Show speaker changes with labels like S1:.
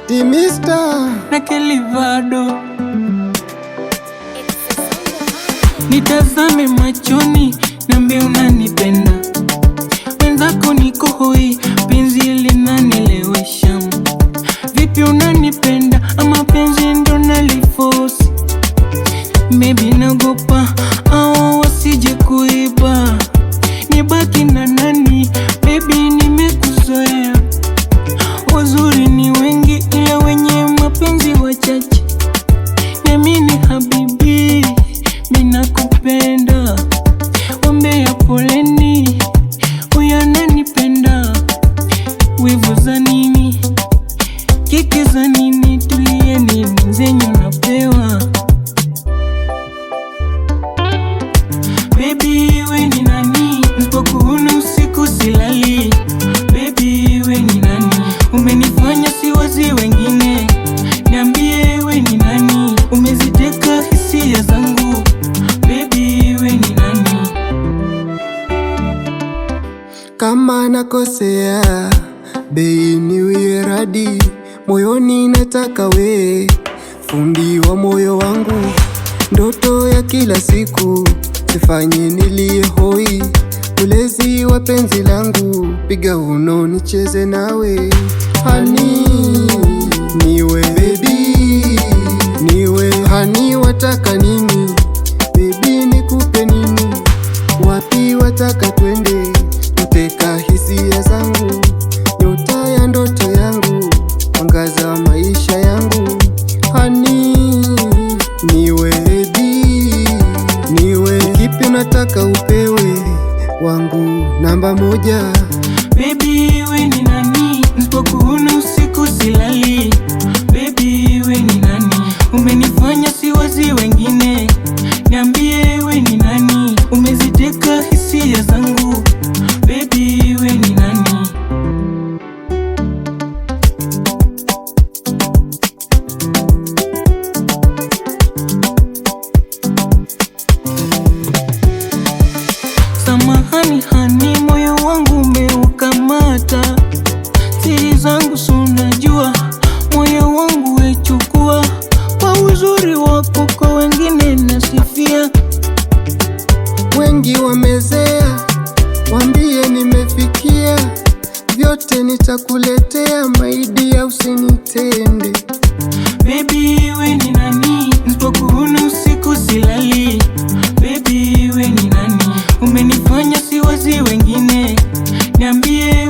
S1: Timista
S2: na Kelivado. Nitazame machoni, niambie unanipenda. Wenzako niko hoi, penzi linanilewesha. Vipi unanipenda ama penzi ndo nalifosi? Maybe nagopa au wasije kuiba. Nibaki na nani? Baby nimekuzoea. Wazuri ni wengi ila wenye mapenzi wachache. Niamini habibi, mimi nakupenda. Ombea poleni, huyu ananipenda. Wivu za nini? Kiki za nini? Tulieni mwenzenyu napewa. Baby we ni nani? Nisipokuona usiku silali. Baby we ni nani? Umenifanya siwazi wengine. Niambie we ni nani? Umeziteka hisia zangu. Baby we ni nani?
S1: kama nakosea, bei niwie radi. Moyoni nataka we, fundi wa moyo wangu. Ndoto ya kila siku, sifanye nilie hoi. Ulezi wa penzi langu, piga uno nicheze nawe. Hani niwe baby, niwe hani. Wataka nini baby, nikupe nini? Wapi wataka twende? Uteka hisia zangu, nyota ya ndoto yangu, angaza maisha yangu. Hani niwe baby, niwe kipi unataka upewe? Wangu namba moja.
S2: Baby we ni nani? Nisipokuona usiku silali. Baby we ni nani? Umenifanya siwazi wengine. Niambie we ni nani? Umeziteka hisia zangu. Baby we ni nani? Samahani hani, moyo wangu umeukamata. Siri zangu si unajua, moyo wangu wechukua. Kwa uzuri wako kwa wengine nasifia.
S1: Wengi wamezea, wambie nimefikia. Vyote nitakuletea, maidia usinitende.
S2: Baby we ni nani? Nisipokuona usiku silali. Baby we ni nani? Umenifanya siwazi wengine. Niambie